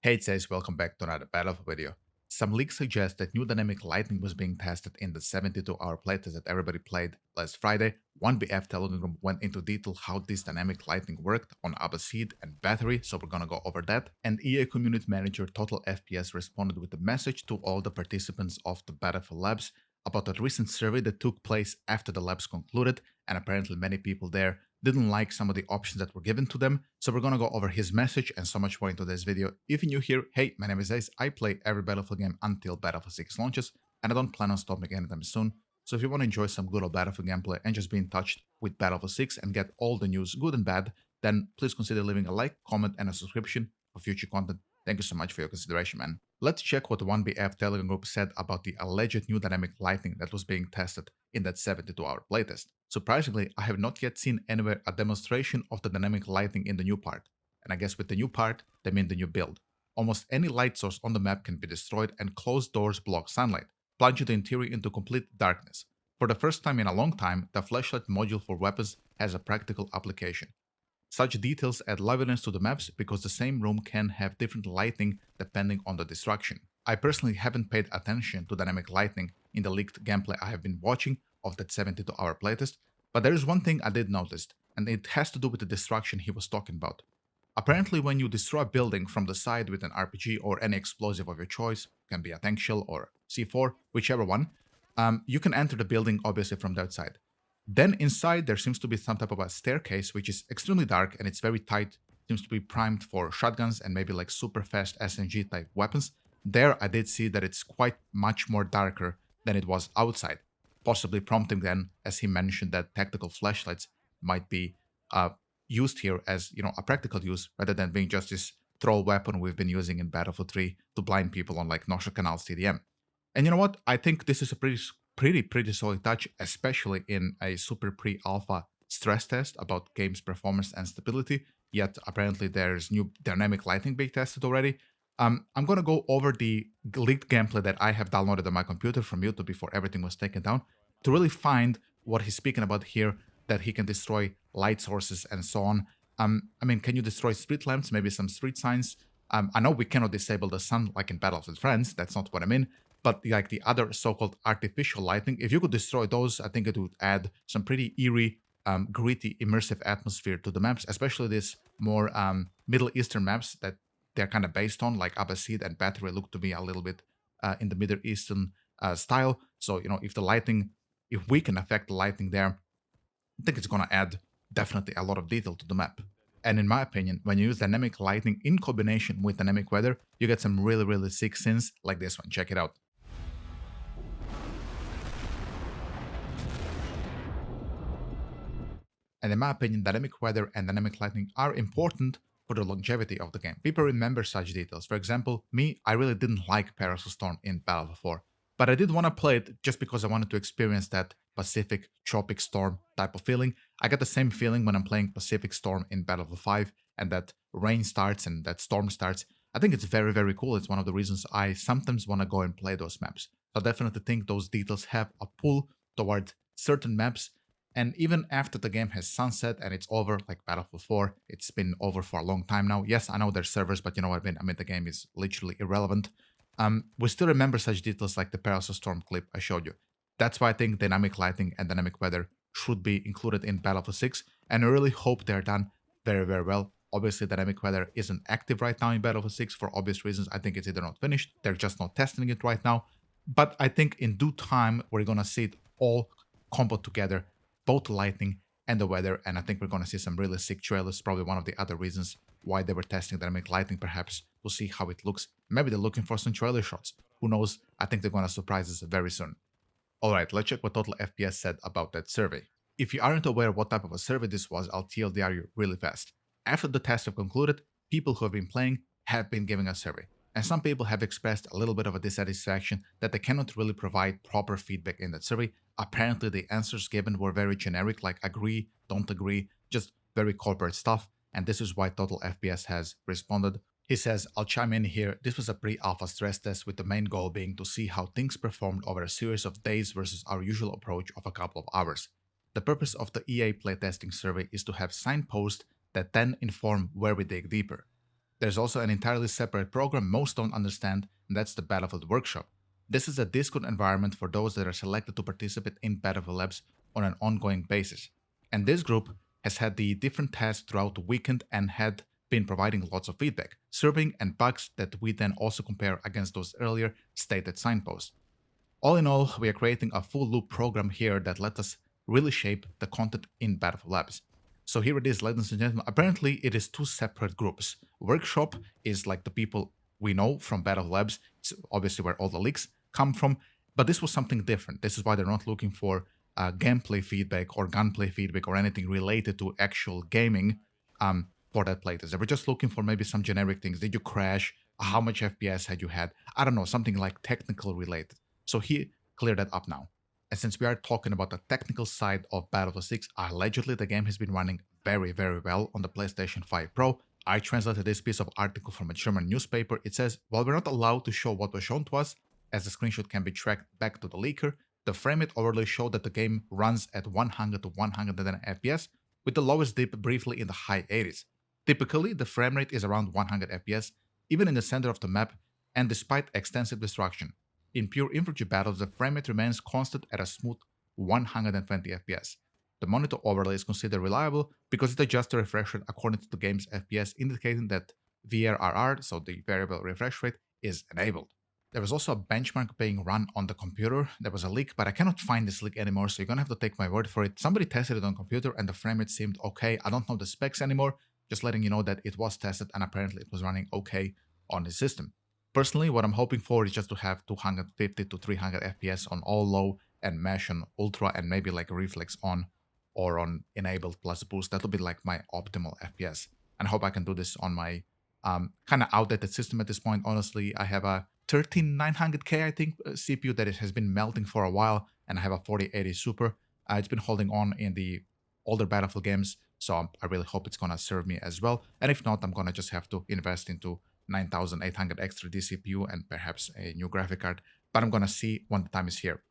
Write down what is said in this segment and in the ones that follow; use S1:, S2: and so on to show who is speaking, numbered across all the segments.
S1: Hey, it says welcome back to another Battlefield video. Some leaks suggest that new dynamic lighting was being tested in the 72-hour playtest that everybody played last Friday. 1BF Telegram went into detail how this dynamic lighting worked on Abbasid and Battery, so we're gonna go over that. And EA Community Manager Total FPS responded with a message to all the participants of the Battlefield Labs about a recent survey that took place after the labs concluded, and apparently many people there didn't like some of the options that were given to them. So we're gonna go over his message and so much more into this video. If you're new here, hey, my name is Ace. I play every Battlefield game until Battlefield 6 launches, and I don't plan on stopping anytime soon. So if you want to enjoy some good old Battlefield gameplay and just be in touch with Battlefield 6 and get all the news, good and bad, then please consider leaving a like, comment, and a subscription for future content. Thank you so much for your consideration, man. Let's check what the 1BF Telegram group said about the alleged new dynamic lighting that was being tested in that 72-hour playtest. Surprisingly, I have not yet seen anywhere a demonstration of the dynamic lighting in the new part. And I guess with the new part, they mean the new build. Almost any light source on the map can be destroyed and closed doors block sunlight, plunging the interior into complete darkness. For the first time in a long time, the flashlight module for weapons has a practical application. Such details add liveliness to the maps because the same room can have different lighting depending on the destruction. I personally haven't paid attention to dynamic lighting in the leaked gameplay I have been watching of that 72-hour playtest, but there is one thing I did notice, and it has to do with the destruction he was talking about. Apparently, when you destroy a building from the side with an RPG or any explosive of your choice, can be a tank shell or C4, whichever one, you can enter the building obviously from the outside. Then inside there seems to be some type of a staircase which is extremely dark and it's very tight, seems to be primed for shotguns and maybe like super fast SMG type weapons. There I did see that it's quite much more darker than it was outside, possibly prompting then, as he mentioned, that tactical flashlights might be used here as a practical use rather than being just this troll weapon we've been using in Battlefield 3 to blind people on like Nosha Canal's TDM. And you know what? I think this is a pretty solid touch, especially in a super pre-alpha stress test about game's performance and stability. Yet apparently there's new dynamic lighting being tested already. I'm gonna go over the leaked gameplay that I have downloaded on my computer from YouTube before everything was taken down to really find what he's speaking about here, that he can destroy light sources and so on. I mean, can you destroy street lamps, maybe some street signs? I know we cannot disable the sun like in Battlefield Friends, that's not what I mean, but like the other so-called artificial lighting, if you could destroy those, I think it would add some pretty eerie, gritty, immersive atmosphere to the maps, especially these more Middle Eastern maps that they're kind of based on, like Abbasid and Battery look to be a little bit in the Middle Eastern style. So, if we can affect the lighting there, I think it's going to add definitely a lot of detail to the map. And in my opinion, when you use dynamic lighting in combination with dynamic weather, you get some really sick scenes like this one. Check it out. And in my opinion, dynamic weather and dynamic lighting are important for the longevity of the game. People remember such details. For example, me, I really didn't like Parasol Storm in Battlefield 4, but I did want to play it just because I wanted to experience that Pacific Tropic Storm type of feeling. I get the same feeling when I'm playing Pacific Storm in Battlefield 5 and that rain starts and that storm starts. I think it's very cool. It's one of the reasons I sometimes want to go and play those maps. So I definitely think those details have a pull toward certain maps. And even after the game has sunset and it's over, like Battlefield 4, it's been over for a long time now. Yes, I know there's servers, but you know what I mean? I mean, the game is literally irrelevant. We still remember such details like the Parasol Storm clip I showed you. That's why I think dynamic lighting and dynamic weather should be included in Battlefield 6, and I really hope they're done very well. Obviously, dynamic weather isn't active right now in Battlefield 6 for obvious reasons. I think it's either not finished, they're just not testing it right now. But I think in due time, we're gonna see it all combo together, both the lighting and the weather, and I think we're going to see some really sick trailers. Probably one of the other reasons why they were testing dynamic lighting, perhaps to see how it looks. Maybe they're looking for some trailer shots. Who knows? I think they're going to surprise us very soon. Alright, let's check what Total FPS said about that survey. If you aren't aware what type of a survey this was, I'll TLDR you really fast. After the tests have concluded, people who have been playing have been giving a survey. And some people have expressed a little bit of a dissatisfaction that they cannot really provide proper feedback in that survey. Apparently the answers given were very generic, like agree, don't agree, just very corporate stuff, and this is why Total FPS has responded. He says, I'll chime in here, this was a pre-alpha stress test with the main goal being to see how things performed over a series of days versus our usual approach of a couple of hours. The purpose of the EA playtesting survey is to have signposts that then inform where we dig deeper. There's also an entirely separate program most don't understand, and that's the Battlefield Workshop. This is a Discord environment for those that are selected to participate in Battlefield Labs on an ongoing basis. And this group has had the different tasks throughout the weekend and had been providing lots of feedback, surveying, and bugs that we then also compare against those earlier stated signposts. All in all, we are creating a full loop program here that lets us really shape the content in Battlefield Labs. So here it is, ladies and gentlemen. Apparently, it is two separate groups. Workshop is like the people we know from Battlefield Labs. It's obviously where all the leaks come from. But this was something different. This is why they're not looking for gameplay feedback or gunplay feedback or anything related to actual gaming for that playtest. They were just looking for maybe some generic things. Did you crash? How much FPS had you had? I don't know, something like technical related. So he cleared that up now. And since we are talking about the technical side of Battlefield 6, allegedly the game has been running very, very well on the PlayStation 5 Pro. I translated this piece of article from a German newspaper. It says, while we're not allowed to show what was shown to us, as the screenshot can be tracked back to the leaker, the framerate overlay showed that the game runs at 100 to 110 FPS, with the lowest dip briefly in the high 80s. Typically, the framerate is around 100 FPS, even in the center of the map, and despite extensive destruction. In pure infantry battles, the framerate remains constant at a smooth 120 FPS. The monitor overlay is considered reliable because it adjusts the refresh rate according to the game's FPS, indicating that VRRR, so the variable refresh rate, is enabled. There was also a benchmark being run on the computer. There was a leak, but I cannot find this leak anymore, so you're gonna have to take my word for it. Somebody tested it on computer and the framerate seemed okay. I don't know the specs anymore, just letting you know that it was tested and apparently it was running okay on the system. Personally, what I'm hoping for is just to have 250 to 300 FPS on all low and mesh on ultra and maybe like a reflex on or on enabled plus boost. That'll be like my optimal FPS. And I hope I can do this on my kind of outdated system at this point. Honestly, I have a 13900K, I think, CPU that it has been melting for a while, and I have a 4080 Super. It's been holding on in the older Battlefield games, so I really hope it's gonna serve me as well. And if not, I'm gonna just have to invest into 9800 extra DCPU and perhaps a new graphic card, but I'm gonna see when the time is here.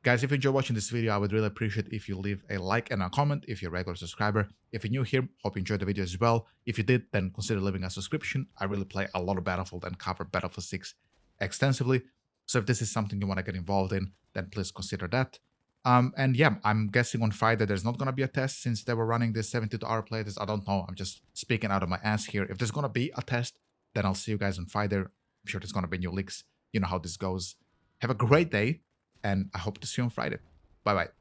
S1: Guys, if you enjoy watching this video, I would really appreciate if you leave a like and a comment if you're a regular subscriber. If you're new here, hope you enjoyed the video as well. If you did, then consider leaving a subscription. I really play a lot of Battlefield and cover Battlefield 6 extensively. So if this is something you want to get involved in, then please consider that. And yeah, I'm guessing on Friday there's not going to be a test since they were running this 72-hour playtest. I don't know. I'm just speaking out of my ass here. If there's going to be a test, then I'll see you guys on Friday. I'm sure there's going to be new leaks. You know how this goes. Have a great day, and I hope to see you on Friday. Bye-bye.